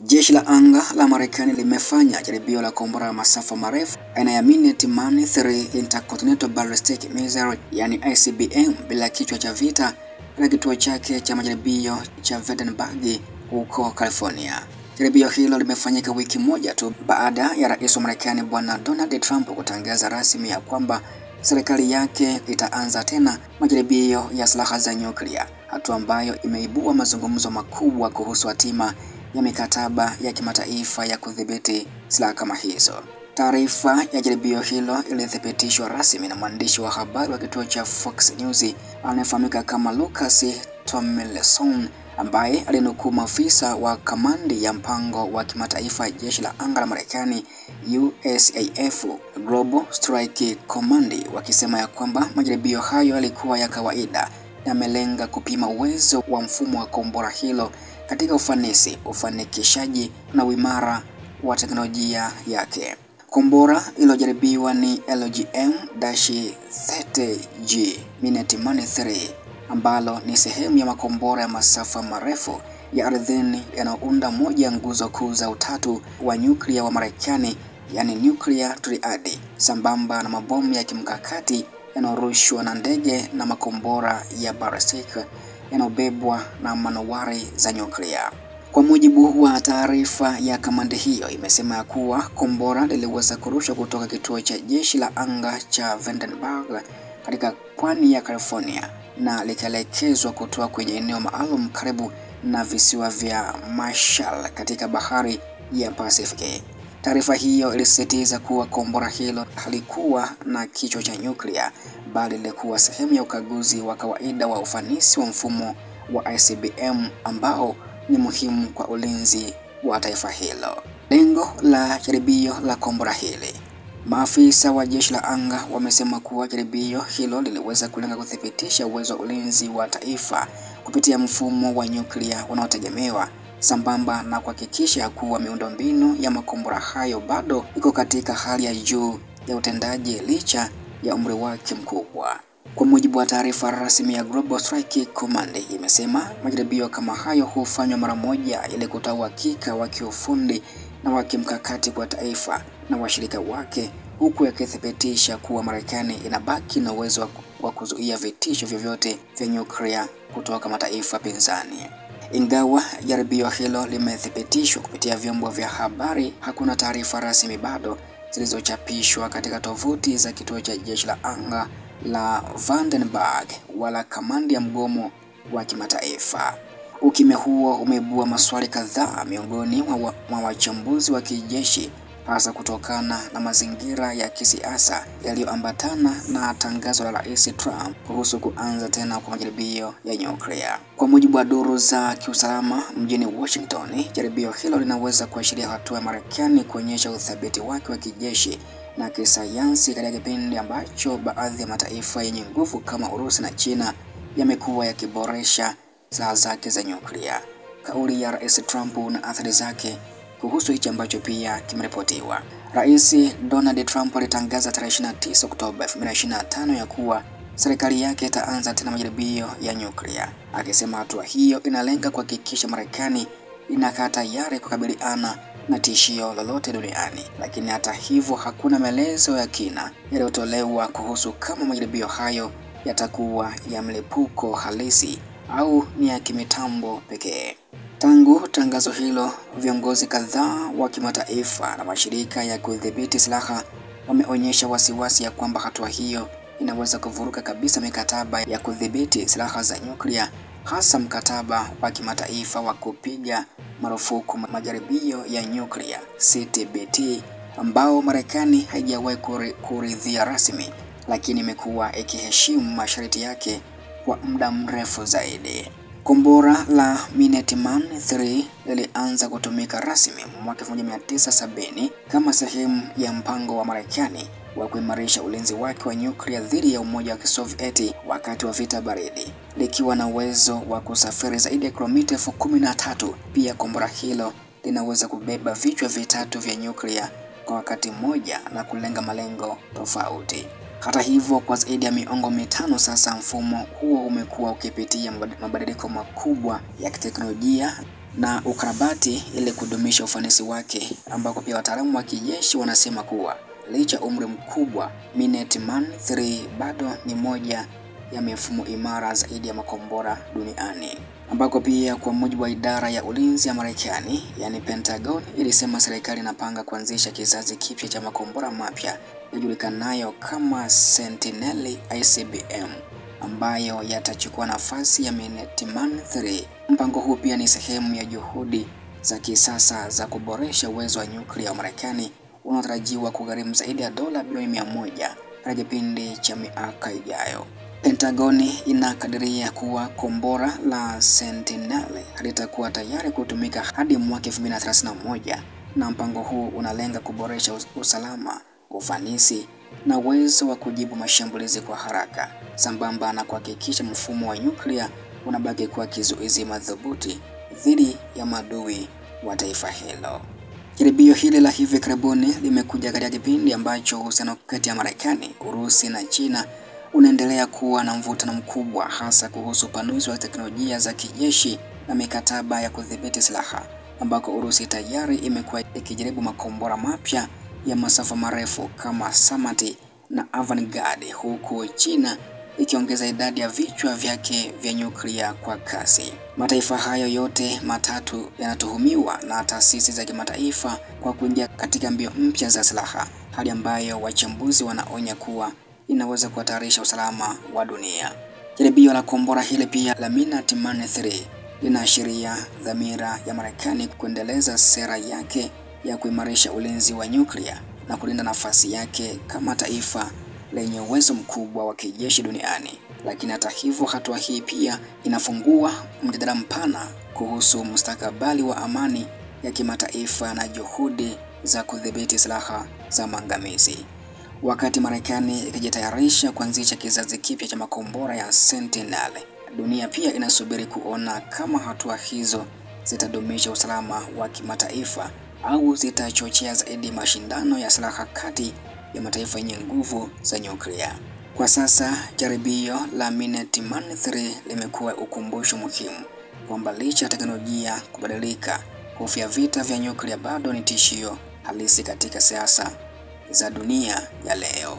Jeshi la anga la Marekani limefanya jaribio la kombora la masafa marefu aina ya Minuteman III Intercontinental Ballistic Missile yani ICBM bila kichwa cha vita na kituo chake cha majaribio cha Vandenberg huko California. Jaribio hilo limefanyika wiki moja tu baada ya Rais wa Marekani Bwana Donald Trump kutangaza rasmi ya kwamba serikali yake itaanza tena majaribio ya silaha za nyuklia, hatua ambayo imeibua mazungumzo makubwa kuhusu hatima ya mikataba ya kimataifa ya kudhibiti silaha kama hizo. Taarifa ya jaribio hilo ilithibitishwa rasmi na mwandishi wa habari wa kituo cha Fox News anayefahamika kama Lucas Tomlinson, ambaye alinukuu maafisa wa kamandi ya mpango wa kimataifa ya jeshi la anga la Marekani USAF Global Strike Command wakisema ya kwamba majaribio hayo yalikuwa ya kawaida na yamelenga kupima uwezo wa mfumo wa kombora hilo katika ufanisi, ufanikishaji na uimara wa teknolojia yake. Kombora iliyojaribiwa ni LGM-30G Minuteman III ambalo ni sehemu ya makombora ya masafa marefu ya ardhini yanayounda moja ya nguzo kuu za utatu wa nyuklia wa Marekani, yani nuclear triad, sambamba na mabomu ya kimkakati yanayorushwa na ndege na makombora ya ballistic yanayobebwa na manowari za nyuklia. Kwa mujibu wa taarifa ya kamandi hiyo, imesema ya kuwa kombora liliweza kurushwa kutoka kituo cha jeshi la anga cha Vandenberg katika pwani ya California na likaelekezwa kutoka kwenye eneo maalum karibu na visiwa vya Marshall katika bahari ya Pacific. Taarifa hiyo ilisisitiza kuwa kombora hilo halikuwa na kichwa cha nyuklia, bali lilikuwa sehemu ya ukaguzi wa kawaida wa ufanisi wa mfumo wa ICBM ambao ni muhimu kwa ulinzi wa taifa hilo. Lengo la jaribio la kombora hili. Maafisa wa jeshi la anga wamesema kuwa jaribio hilo liliweza kulenga kuthibitisha uwezo wa ulinzi wa taifa kupitia mfumo wa nyuklia unaotegemewa, sambamba na kuhakikisha kuwa miundombinu ya makombora hayo bado iko katika hali ya juu ya utendaji licha ya umri wake mkubwa. Kwa mujibu wa taarifa rasmi ya Global Strike Command, imesema majaribio kama hayo hufanywa mara moja ili kutoa uhakika wa kiufundi na wa kimkakati kwa taifa na washirika wake, huku yakithibitisha kuwa Marekani inabaki na uwezo wa kuzuia vitisho vyovyote vya nyuklia kutoka mataifa pinzani. Ingawa jaribio hilo limethibitishwa kupitia vyombo vya habari, hakuna taarifa rasmi bado zilizochapishwa katika tovuti za kituo cha jeshi la anga la Vandenberg wala kamandi ya mgomo wa kimataifa. Ukimya huo umeibua maswali kadhaa miongoni mwa wachambuzi wa kijeshi, hasa kutokana na mazingira ya kisiasa yaliyoambatana na tangazo la Rais Trump kuhusu kuanza tena kwa majaribio ya nyuklia. Kwa mujibu wa duru za kiusalama mjini Washington, jaribio hilo linaweza kuashiria hatua ya Marekani kuonyesha uthabiti wake wa kijeshi na kisayansi katika kipindi ambacho baadhi ya mataifa yenye nguvu kama Urusi na China yamekuwa yakiboresha silaha zake za nyuklia. Kauli ya Rais Trump na athari zake kuhusu hichi ambacho pia kimeripotiwa. Rais Donald Trump alitangaza tarehe 29 Oktoba 2025 ya kuwa serikali yake itaanza tena majaribio ya nyuklia, akisema hatua hiyo inalenga kuhakikisha Marekani inakaa tayari kukabiliana na tishio lolote duniani. Lakini hata hivyo, hakuna maelezo ya kina yaliyotolewa kuhusu kama majaribio hayo yatakuwa ya mlipuko halisi au ni ya kimitambo pekee. Tangu tangazo hilo, viongozi kadhaa wa kimataifa na mashirika ya kudhibiti silaha wameonyesha wasiwasi ya kwamba hatua hiyo inaweza kuvuruga kabisa mikataba ya kudhibiti silaha za nyuklia, hasa mkataba wa kimataifa wa kupiga marufuku majaribio ya nyuklia CTBT, ambao Marekani haijawahi kuridhia rasmi, lakini imekuwa ikiheshimu masharti yake kwa muda mrefu zaidi. Kombora la Minuteman III lilianza kutumika rasmi mwaka 1970 kama sehemu ya mpango wa Marekani wa kuimarisha ulinzi wake wa nyuklia dhidi ya Umoja wa Kisovieti wakati wa vita baridi, likiwa na uwezo wa kusafiri zaidi ya kilomita 13,000. Pia kombora hilo linaweza kubeba vichwa vitatu vya nyuklia kwa wakati mmoja na kulenga malengo tofauti. Hata hivyo, kwa zaidi ya miongo mitano sasa, mfumo huo umekuwa ukipitia mabadiliko makubwa ya kiteknolojia na ukarabati ili kudumisha ufanisi wake, ambako pia wataalamu wa kijeshi wanasema kuwa licha umri mkubwa, Minuteman III bado ni moja ya mifumo imara zaidi ya makombora duniani, ambako pia kwa mujibu wa idara ya ulinzi ya Marekani, yani Pentagon, ilisema serikali inapanga kuanzisha kizazi kipya cha makombora mapya yajulikanayo kama Sentinel ICBM ambayo yatachukua nafasi ya Minuteman III. Mpango huu pia ni sehemu ya juhudi za kisasa za kuboresha uwezo wa nyuklia wa Marekani unaotarajiwa kugharimu zaidi ya dola bilioni 100 katika kipindi cha miaka ijayo. Pentagoni inakadiria kuwa kombora la Sentinel halitakuwa tayari kutumika hadi mwaka 2031, na mpango huu unalenga kuboresha usalama, ufanisi na uwezo wa kujibu mashambulizi kwa haraka, sambamba na kuhakikisha mfumo wa nyuklia unabaki kuwa kizuizi madhubuti dhidi ya maadui wa taifa hilo. Jaribio hili la hivi karibuni limekuja katika kipindi ambacho uhusiano kati ya Marekani, Urusi na China unaendelea kuwa na mvutano mkubwa, hasa kuhusu upanuzi wa teknolojia za kijeshi na mikataba ya kudhibiti silaha, ambako Urusi tayari imekuwa ikijaribu makombora mapya ya masafa marefu kama Samati na Avangard, huku China ikiongeza idadi ya vichwa vyake vya nyuklia kwa kasi. Mataifa hayo yote matatu yanatuhumiwa na taasisi za kimataifa kwa kuingia katika mbio mpya za silaha, hali ambayo wachambuzi wanaonya kuwa inaweza kuhatarisha usalama wa dunia. Jaribio la kombora hili pia la Minuteman III linaashiria dhamira ya Marekani kuendeleza sera yake ya kuimarisha ulinzi wa nyuklia na kulinda nafasi yake kama taifa lenye uwezo mkubwa wa kijeshi duniani. Lakini hata hivyo, hatua hii pia inafungua mjadala mpana kuhusu mustakabali wa amani ya kimataifa na juhudi za kudhibiti silaha za maangamizi. Wakati Marekani ikijitayarisha kuanzisha kizazi kipya cha makombora ya Sentinel, dunia pia inasubiri kuona kama hatua hizo zitadumisha usalama wa kimataifa au zitachochea zaidi mashindano ya silaha kati ya mataifa yenye nguvu za nyuklia. Kwa sasa, jaribio la Minuteman III limekuwa ukumbusho muhimu kwamba licha ya teknolojia kubadilika, hofu ya vita vya nyuklia bado ni tishio halisi katika siasa za dunia ya leo.